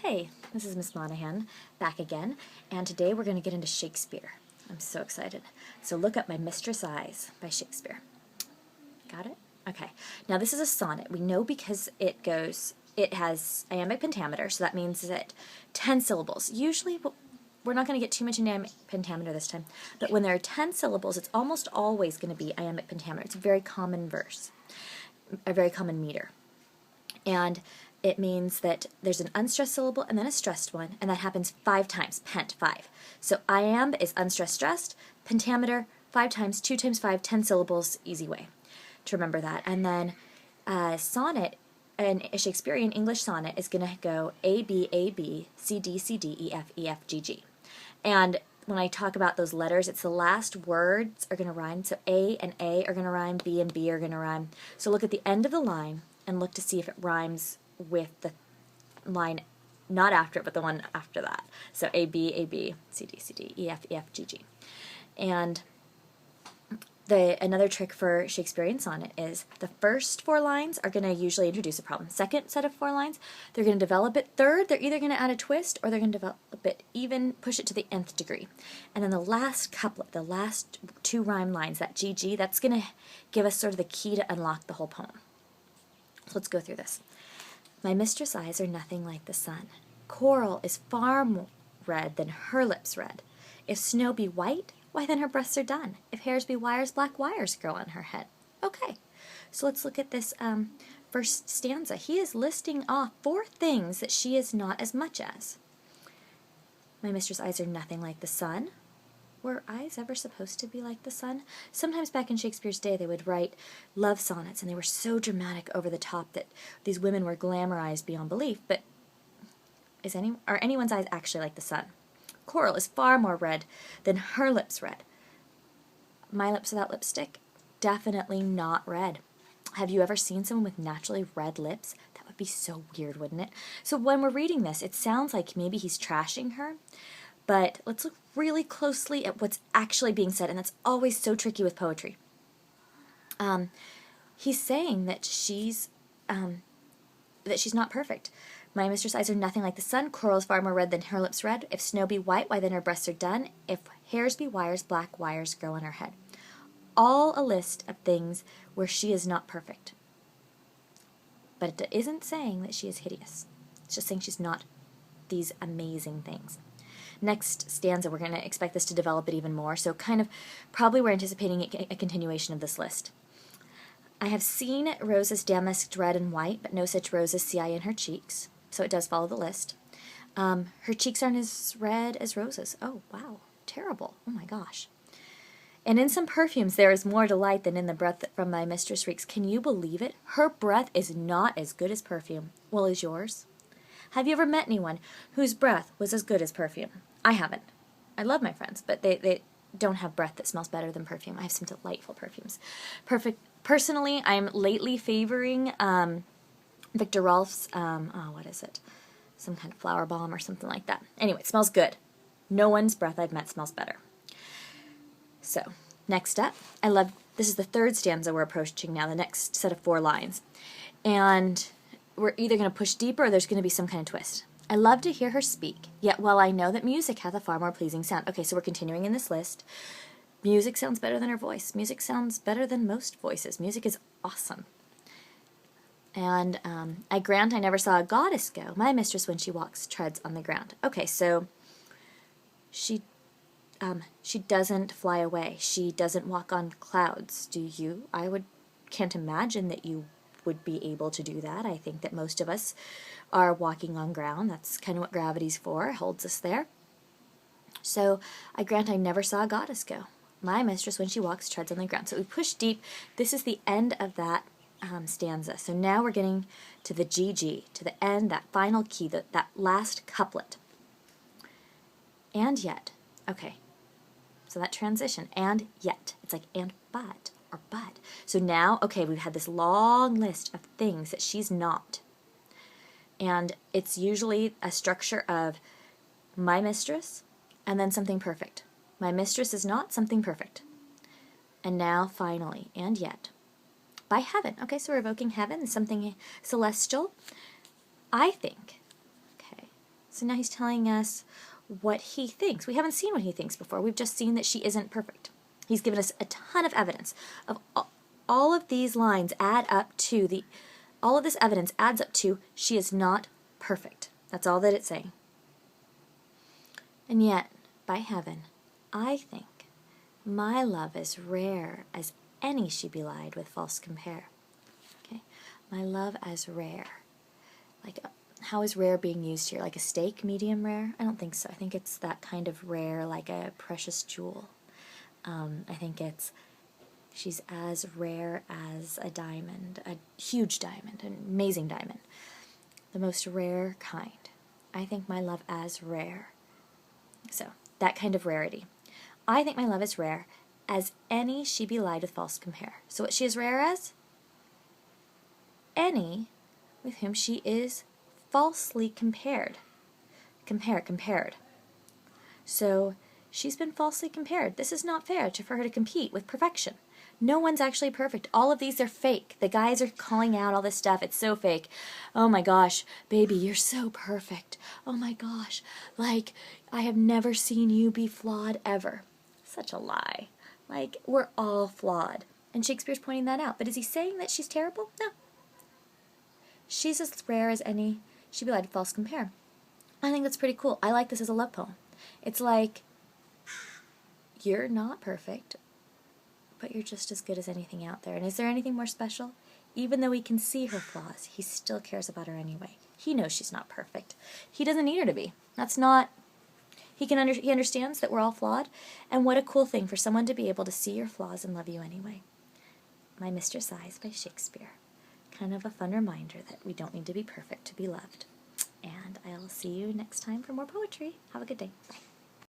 Hey, this is Miss Monahan back again, and today we're going to get into Shakespeare. I'm so excited. So look up My Mistress' Eyes by Shakespeare. Got it? Okay. Now this is a sonnet. We know because it has iambic pentameter, so that means that 10 syllables. Usually, we're not going to get too much into iambic pentameter this time, but when there are 10 syllables, it's almost always going to be iambic pentameter. It's a very common verse, a very common meter. And it means that there's an unstressed syllable and then a stressed one, and that happens 5 times, pent, 5. So iamb is unstressed, stressed, pentameter, 5 times, 2 times 5, 10 syllables, easy way to remember that. And then sonnet, a Shakespearean English sonnet is going to go A, B, A, B, C, D, C, D, E, F, E, F, G, G. And when I talk about those letters, it's the last words are going to rhyme. So A and A are going to rhyme, B and B are going to rhyme. So look at the end of the line and look to see if it rhymes with the line not after it, but the one after that. So A, B, C, D, C, D, E, F, E, F, G, G. And another trick for Shakespearean sonnet is the first 4 lines are going to usually introduce a problem. Second set of 4 lines, they're going to develop it. Third, they're either going to add a twist or they're going to develop it, even push it to the nth degree. And then the last couplet, the last 2 rhyme lines, that GG, that's going to give us sort of the key to unlock the whole poem. So let's go through this. My mistress' eyes are nothing like the sun. Coral is far more red than her lips red. If snow be white, why then her breasts are done. If hairs be wires, black wires grow on her head. Okay, so let's look at this first stanza. He is listing off 4 things that she is not as much as. My mistress' eyes are nothing like the sun. Were eyes ever supposed to be like the sun? Sometimes back in Shakespeare's day they would write love sonnets, and they were so dramatic, over the top, that these women were glamorized beyond belief. But are anyone's eyes actually like the sun? Coral is far more red than her lips red. My lips without lipstick? Definitely not red. Have you ever seen someone with naturally red lips? That would be so weird, wouldn't it? So when we're reading this, it sounds like maybe he's trashing her. But let's look really closely at what's actually being said, and that's always so tricky with poetry. He's saying that she's not perfect. My mistress' eyes are nothing like the sun. Coral is far more red than her lips red. If snow be white, why then her breasts are done. If hairs be wires, black wires grow on her head. All a list of things where she is not perfect. But it isn't saying that she is hideous. It's just saying she's not these amazing things. Next stanza, we're going to expect this to develop it even more, so probably we're anticipating a continuation of this list. I have seen roses damasked red and white, but no such roses see I in her cheeks. So it does follow the list. Her cheeks aren't as red as roses. Oh, wow. Terrible. Oh, my gosh. And in some perfumes there is more delight than in the breath that from my mistress reeks. Can you believe it? Her breath is not as good as perfume. Well, is yours? Have you ever met anyone whose breath was as good as perfume? I haven't. I love my friends, but they don't have breath that smells better than perfume. I have some delightful perfumes. Personally, I'm lately favoring Victor Rolf's, what is it? Some kind of flower balm or something like that. Anyway, it smells good. No one's breath I've met smells better. So, next up, this is the 3rd stanza we're approaching now, the next set of 4 lines. And we're either going to push deeper or there's going to be some kind of twist. I love to hear her speak, yet well I know that music hath a far more pleasing sound. Okay, so we're continuing in this list. Music sounds better than her voice. Music sounds better than most voices. Music is awesome. And I grant I never saw a goddess go. My mistress when she walks treads on the ground. Okay, so she doesn't fly away. She doesn't walk on clouds. Do you? Can't imagine that you would be able to do that. I think that most of us are walking on ground. That's kind of what gravity's for. It holds us there. So I grant I never saw a goddess go. My mistress when she walks treads on the ground. So we push deep. This is the end of that stanza. So now we're getting to the GG, to the end, that final key, that last couplet. And yet. Okay. So that transition, and yet. It's like and but, or but. So now, okay, we've had this long list of things that she's not. And it's usually a structure of my mistress and then something perfect. My mistress is not something perfect. And now, finally, and yet. By heaven. Okay, so we're evoking heaven, something celestial. I think, okay, So now he's telling us what he thinks. We haven't seen what he thinks before. We've just seen that she isn't perfect. He's given us a ton of evidence. Of all of these lines add up to all of this evidence adds up to she is not perfect. That's all that it's saying. And yet, by heaven, I think my love is rare as any she belied with false compare. Okay, my love as rare. Like, how is rare being used here? Like a steak, medium rare? I don't think so. I think it's that kind of rare, like a precious jewel. I think she's as rare as a diamond, a huge diamond, an amazing diamond. The most rare kind. I think my love as rare. So, that kind of rarity. I think my love is rare as any she belied with false compare. So what she is rare as? Any with whom she is falsely compared. Compared. So she's been falsely compared. This is not fair for her to compete with perfection. No one's actually perfect. All of these are fake. The guys are calling out all this stuff. It's so fake. Oh my gosh, baby, you're so perfect. Oh my gosh, like, I have never seen you be flawed ever. Such a lie. Like, we're all flawed. And Shakespeare's pointing that out. But is he saying that she's terrible? No. She's as rare as any she belied with false compare. I think that's pretty cool. I like this as a love poem. It's like, you're not perfect, but you're just as good as anything out there. And is there anything more special? Even though he can see her flaws, he still cares about her anyway. He knows she's not perfect. He doesn't need her to be. That's not... He understands that we're all flawed, and what a cool thing for someone to be able to see your flaws and love you anyway. My Mistress Eyes by Shakespeare. Kind of a fun reminder that we don't need to be perfect to be loved. And I'll see you next time for more poetry. Have a good day. Bye.